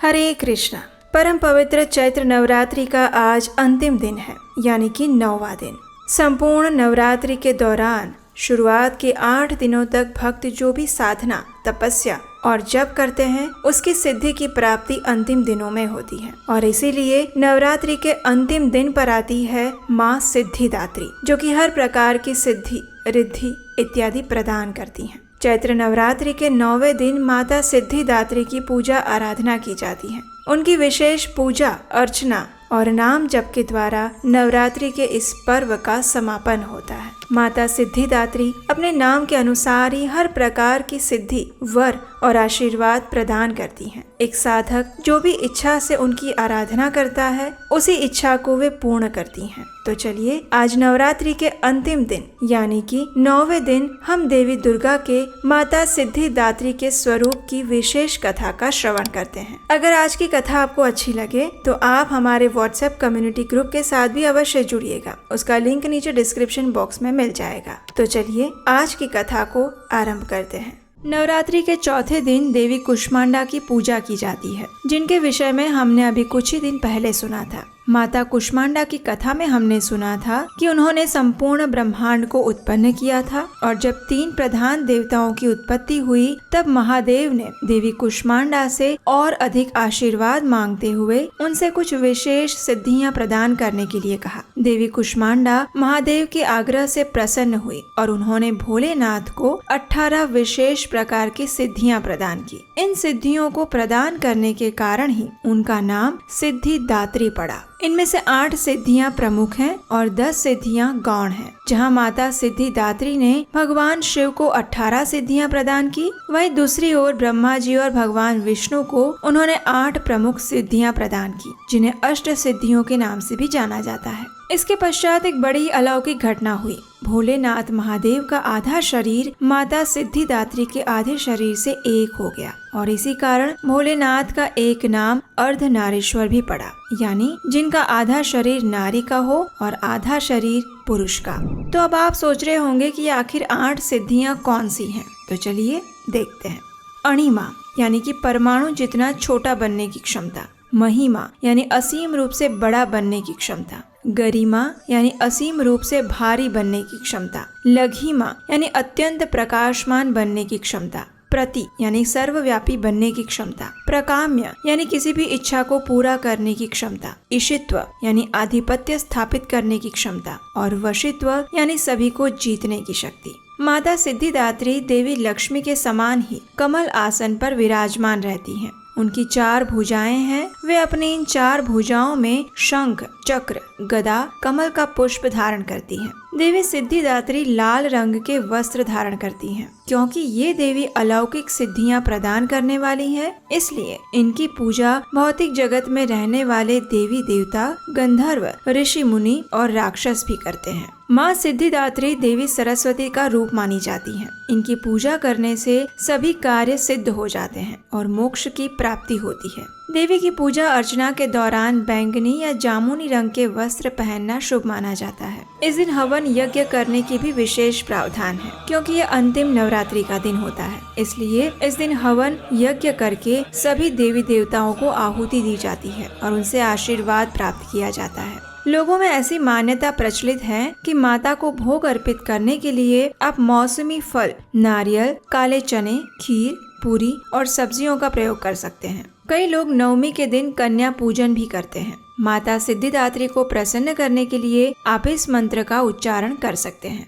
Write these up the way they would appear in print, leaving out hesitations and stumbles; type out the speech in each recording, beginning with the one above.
हरे कृष्णा। परम पवित्र चैत्र नवरात्रि का आज अंतिम दिन है, यानी कि 9वां दिन। संपूर्ण नवरात्रि के दौरान शुरुआत के 8 दिनों तक भक्त जो भी साधना, तपस्या और जप करते हैं उसकी सिद्धि की प्राप्ति अंतिम दिनों में होती है। और इसीलिए नवरात्रि के अंतिम दिन पर आती है माँ सिद्धिदात्री, जो कि हर प्रकार की सिद्धि, रिद्धि इत्यादि प्रदान करती हैं। चैत्र नवरात्रि के 9वें दिन माता सिद्धिदात्री की पूजा आराधना की जाती है। उनकी विशेष पूजा अर्चना और नाम जप के द्वारा नवरात्रि के इस पर्व का समापन होता है। माता सिद्धिदात्री अपने नाम के अनुसार ही हर प्रकार की सिद्धि, वर और आशीर्वाद प्रदान करती हैं। एक साधक जो भी इच्छा से उनकी आराधना करता है उसी इच्छा को वे पूर्ण करती हैं। तो चलिए आज नवरात्रि के अंतिम दिन यानी कि 9वें दिन हम देवी दुर्गा के माता सिद्धिदात्री के स्वरूप की विशेष कथा का श्रवण करते हैं। अगर आज की कथा आपको अच्छी लगे तो आप हमारे व्हाट्सएप कम्युनिटी ग्रुप के साथ भी अवश्य जुड़िएगा। उसका लिंक नीचे डिस्क्रिप्शन बॉक्स में मिल जाएगा। तो चलिए आज की कथा को आरंभ करते हैं। नवरात्रि के चौथे दिन देवी कुष्मांडा की पूजा की जाती है, जिनके विषय में हमने अभी कुछ ही दिन पहले सुना था। माता कुष्मांडा की कथा में हमने सुना था कि उन्होंने संपूर्ण ब्रह्मांड को उत्पन्न किया था और जब 3 प्रधान देवताओं की उत्पत्ति हुई तब महादेव ने देवी कुष्मांडा से और अधिक आशीर्वाद मांगते हुए उनसे कुछ विशेष सिद्धियां प्रदान करने के लिए कहा। देवी कुष्मांडा महादेव के आग्रह से प्रसन्न हुई और उन्होंने भोलेनाथ को 18 विशेष प्रकार की सिद्धियां प्रदान की। इन सिद्धियों को प्रदान करने के कारण ही उनका नाम सिद्धिदात्री पड़ा। इनमें से 8 सिद्धियां प्रमुख हैं और 10 सिद्धियां गौण हैं। जहां माता सिद्धिदात्री ने भगवान शिव को 18 सिद्धियां प्रदान की, वहीं दूसरी ओर ब्रह्मा जी और भगवान विष्णु को उन्होंने 8 प्रमुख सिद्धियां प्रदान की, जिन्हें अष्ट सिद्धियों के नाम से भी जाना जाता है। इसके पश्चात एक बड़ी अलौकिक घटना हुई। भोलेनाथ महादेव का आधा शरीर माता सिद्धिदात्री के आधे शरीर से एक हो गया और इसी कारण भोलेनाथ का एक नाम अर्धनारीश्वर भी पड़ा, यानी जिनका आधा शरीर नारी का हो और आधा शरीर पुरुष का। तो अब आप सोच रहे होंगे कि आखिर 8 सिद्धियां कौन सी हैं? तो चलिए देखते हैं। अणिमा यानी कि परमाणु जितना छोटा बनने की क्षमता। महिमा यानी असीम रूप से बड़ा बनने की क्षमता। गरिमा यानी असीम रूप से भारी बनने की क्षमता। लघिमा यानी अत्यंत प्रकाशमान बनने की क्षमता। प्रति यानी सर्वव्यापी बनने की क्षमता। प्रकाम्य यानी किसी भी इच्छा को पूरा करने की क्षमता। इशित्व यानी आधिपत्य स्थापित करने की क्षमता और वशित्व यानी सभी को जीतने की शक्ति। माता सिद्धिदात्री देवी लक्ष्मी के समान ही कमल आसन पर विराजमान रहती हैं। उनकी 4 भुजाएं हैं। वे अपनी इन 4 भुजाओं में शंख, चक्र, गदा, कमल का पुष्प धारण करती हैं। देवी सिद्धिदात्री लाल रंग के वस्त्र धारण करती हैं। क्योंकि ये देवी अलौकिक सिद्धियां प्रदान करने वाली हैं, इसलिए इनकी पूजा भौतिक जगत में रहने वाले देवी देवता, गंधर्व, ऋषि मुनि और राक्षस भी करते हैं। माँ सिद्धिदात्री देवी सरस्वती का रूप मानी जाती हैं। इनकी पूजा करने से सभी कार्य सिद्ध हो जाते हैं और मोक्ष की प्राप्ति होती है। देवी की पूजा अर्चना के दौरान बैंगनी या जामुनी रंग के वस्त्र पहनना शुभ माना जाता है। इस दिन हवन यज्ञ करने की भी विशेष प्रावधान है, क्योंकि ये अंतिम नवरात्रि का दिन होता है। इसलिए इस दिन हवन यज्ञ करके सभी देवी देवताओं को आहुति दी जाती है और उनसे आशीर्वाद प्राप्त किया जाता है। लोगों में ऐसी मान्यता प्रचलित है कि माता को भोग अर्पित करने के लिए आप मौसमी फल, नारियल, काले चने, खीर, पूरी और सब्जियों का प्रयोग कर सकते हैं। कई लोग नवमी के दिन कन्या पूजन भी करते हैं। माता सिद्धिदात्री को प्रसन्न करने के लिए आप इस मंत्र का उच्चारण कर सकते हैं।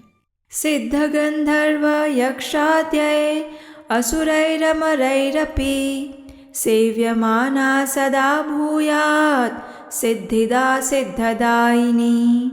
सिद्ध गंधर्व यक्षाद्यै असुरैरमरैरपि सेव्यमाना सदा भूयात् सिद्धिदा सिद्धदायिनी।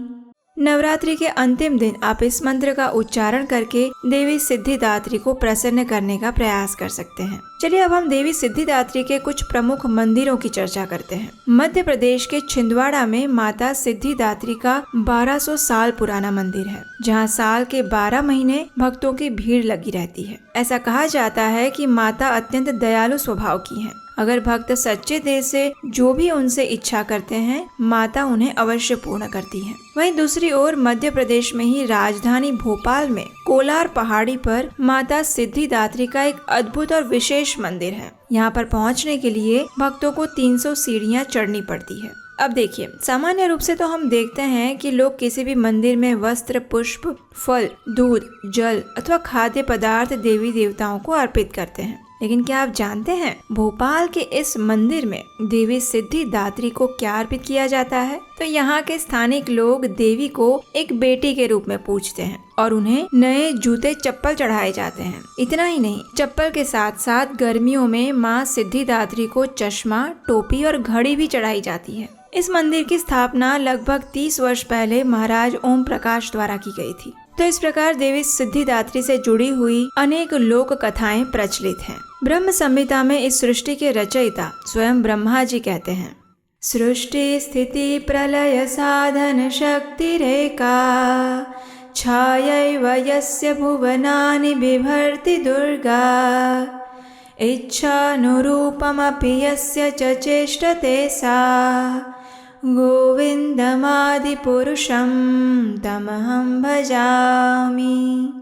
नवरात्रि के अंतिम दिन आप इस मंत्र का उच्चारण करके देवी सिद्धिदात्री को प्रसन्न करने का प्रयास कर सकते हैं। चलिए अब हम देवी सिद्धिदात्री के कुछ प्रमुख मंदिरों की चर्चा करते हैं। मध्य प्रदेश के छिंदवाड़ा में माता सिद्धिदात्री का 1200 साल पुराना मंदिर है, जहां साल के 12 महीने भक्तों की भीड़ लगी रहती है। ऐसा कहा जाता है कि माता अत्यंत दयालु स्वभाव की है। अगर भक्त सच्चे दिल से जो भी उनसे इच्छा करते हैं, माता उन्हें अवश्य पूर्ण करती है। वहीं दूसरी ओर मध्य प्रदेश में ही राजधानी भोपाल में कोलार पहाड़ी पर माता सिद्धिदात्री का एक अद्भुत और विशेष मंदिर है। यहाँ पर पहुँचने के लिए भक्तों को 300 सीढ़ियाँ चढ़नी पड़ती है। अब देखिए, सामान्य रूप से तो हम देखते हैं कि लोग किसी भी मंदिर में वस्त्र, पुष्प, फल, दूध, जल अथवा खाद्य पदार्थ देवी देवताओं को अर्पित करते हैं। लेकिन क्या आप जानते हैं भोपाल के इस मंदिर में देवी सिद्धिदात्री को क्या अर्पित किया जाता है? तो यहाँ के स्थानिक लोग देवी को एक बेटी के रूप में पूजते हैं और उन्हें नए जूते चप्पल चढ़ाए जाते हैं। इतना ही नहीं, चप्पल के साथ साथ गर्मियों में माँ सिद्धिदात्री को चश्मा, टोपी और घड़ी भी चढ़ाई जाती है। इस मंदिर की स्थापना लगभग 30 वर्ष पहले महाराज ओम प्रकाश द्वारा की गई थी। तो इस प्रकार देवी सिद्धिदात्री से जुड़ी हुई अनेक लोक कथाएं प्रचलित हैं। ब्रह्म संहिता में इस सृष्टि के रचयिता स्वयं ब्रह्मा जी कहते हैं, सृष्टि स्थिति प्रलय साधन शक्ति रेखा छायैव यस्य भुवनानि बिभर्ति दुर्गा इच्छानुरूपमपि यस्य च चेष्टते सा गोविंदमादिपुरुषं तमहं भजामि।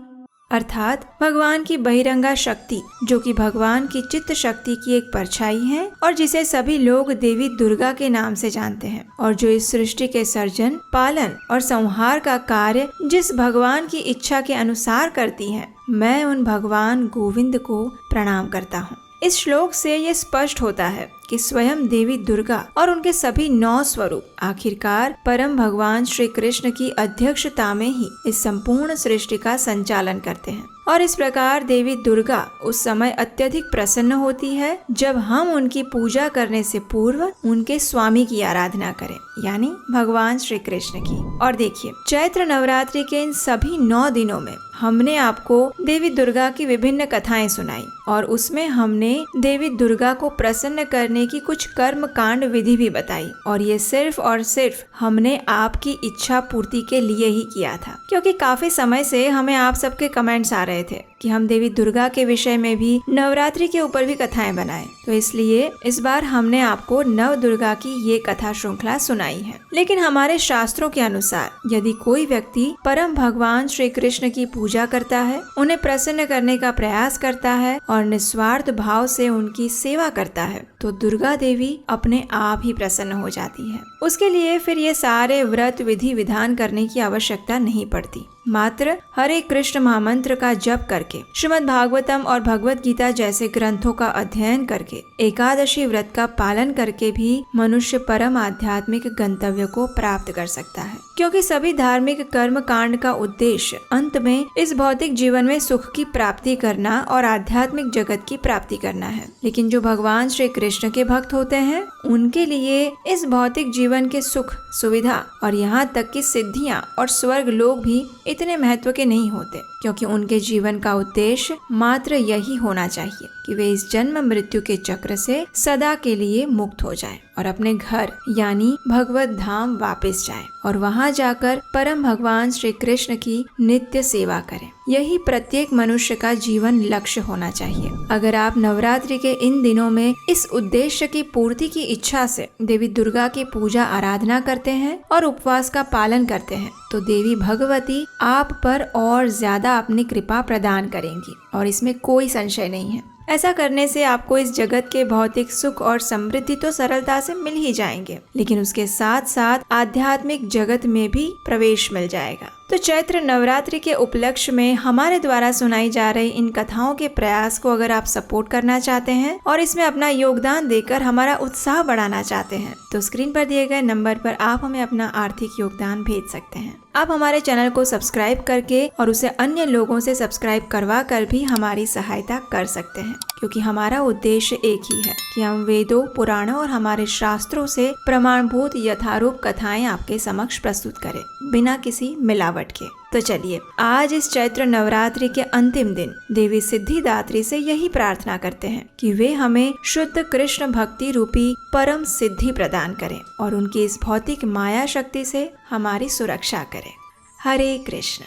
अर्थात भगवान की बहिरंगा शक्ति, जो कि भगवान की चित्त शक्ति की एक परछाई है और जिसे सभी लोग देवी दुर्गा के नाम से जानते हैं, और जो इस सृष्टि के सर्जन, पालन और संहार का कार्य जिस भगवान की इच्छा के अनुसार करती है, मैं उन भगवान गोविंद को प्रणाम करता हूँ। इस श्लोक से ये स्पष्ट होता है कि स्वयं देवी दुर्गा और उनके सभी 9 स्वरूप आखिरकार परम भगवान श्री कृष्ण की अध्यक्षता में ही इस संपूर्ण सृष्टि का संचालन करते हैं। और इस प्रकार देवी दुर्गा उस समय अत्यधिक प्रसन्न होती है जब हम उनकी पूजा करने से पूर्व उनके स्वामी की आराधना करें, यानी भगवान श्री कृष्ण की। और देखिए, चैत्र नवरात्रि के इन सभी 9 दिनों में हमने आपको देवी दुर्गा की विभिन्न कथाएं सुनाई और उसमें हमने देवी दुर्गा को प्रसन्न करने की कुछ कर्म कांड विधि भी बताई। और ये सिर्फ और सिर्फ हमने आपकी इच्छा पूर्ति के लिए ही किया था, क्योंकि काफी समय से हमें आप सबके कमेंट्स आ रहे थे कि हम देवी दुर्गा के विषय में भी नवरात्रि के ऊपर भी कथाएं बनाएं। तो इसलिए इस बार हमने आपको नव दुर्गा की ये कथा श्रृंखला सुनाई है। लेकिन हमारे शास्त्रों के अनुसार यदि कोई व्यक्ति परम भगवान श्री कृष्ण की पूजा करता है, उन्हें प्रसन्न करने का प्रयास करता है और निस्वार्थ भाव से उनकी सेवा करता है, तो दुर्गा देवी अपने आप ही प्रसन्न हो जाती है। उसके लिए फिर ये सारे व्रत विधि विधान करने की आवश्यकता नहीं पड़ती। मात्र हरे कृष्ण महामंत्र का जप करके, श्रीमद् भागवतम और भगवत गीता जैसे ग्रंथों का अध्ययन करके, एकादशी व्रत का पालन करके भी मनुष्य परम आध्यात्मिक गंतव्य को प्राप्त कर सकता है। क्योंकि सभी धार्मिक कर्म कांड का उद्देश्य अंत में इस भौतिक जीवन में सुख की प्राप्ति करना और आध्यात्मिक जगत की प्राप्ति करना है। लेकिन जो भगवान श्री कृष्ण के भक्त होते हैं, उनके लिए इस भौतिक जीवन के सुख, सुविधा और यहाँ तक कि सिद्धियाँ और स्वर्ग लोग भी इतने महत्व के नहीं होते, क्योंकि उनके जीवन का उद्देश्य मात्र यही होना चाहिए कि वे इस जन्म मृत्यु के चक्र से सदा के लिए मुक्त हो जाएं और अपने घर यानी भगवत धाम वापस जाएं और वहां जाकर परम भगवान श्री कृष्ण की नित्य सेवा करें। यही प्रत्येक मनुष्य का जीवन लक्ष्य होना चाहिए। अगर आप नवरात्रि के इन दिनों में इस उद्देश्य की पूर्ति की इच्छा से देवी दुर्गा की पूजा आराधना करते हैं और उपवास का पालन करते हैं, तो देवी भगवती आप पर और ज्यादा अपनी कृपा प्रदान करेंगी और इसमें कोई संशय नहीं है। ऐसा करने से आपको इस जगत के भौतिक सुख और समृद्धि तो सरलता से मिल ही जाएंगे, लेकिन उसके साथ साथ आध्यात्मिक जगत में भी प्रवेश मिल जाएगा। तो चैत्र नवरात्रि के उपलक्ष्य में हमारे द्वारा सुनाई जा रही इन कथाओं के प्रयास को अगर आप सपोर्ट करना चाहते हैं और इसमें अपना योगदान देकर हमारा उत्साह बढ़ाना चाहते हैं, तो स्क्रीन पर दिए गए नंबर पर आप हमें अपना आर्थिक योगदान भेज सकते हैं। आप हमारे चैनल को सब्सक्राइब करके और उसे अन्य लोगों से सब्सक्राइब करवा कर भी हमारी सहायता कर सकते हैं, क्योंकि हमारा उद्देश्य एक ही है कि हम वेदों, पुराणों और हमारे शास्त्रों से प्रमाणभूत यथारूप कथाएं आपके समक्ष प्रस्तुत करें, बिना किसी मिलावट के। तो चलिए, आज इस चैत्र नवरात्रि के अंतिम दिन देवी सिद्धिदात्री से यही प्रार्थना करते हैं कि वे हमें शुद्ध कृष्ण भक्ति रूपी परम सिद्धि प्रदान करें और उनकी इस भौतिक माया शक्ति से हमारी सुरक्षा करें। हरे कृष्ण।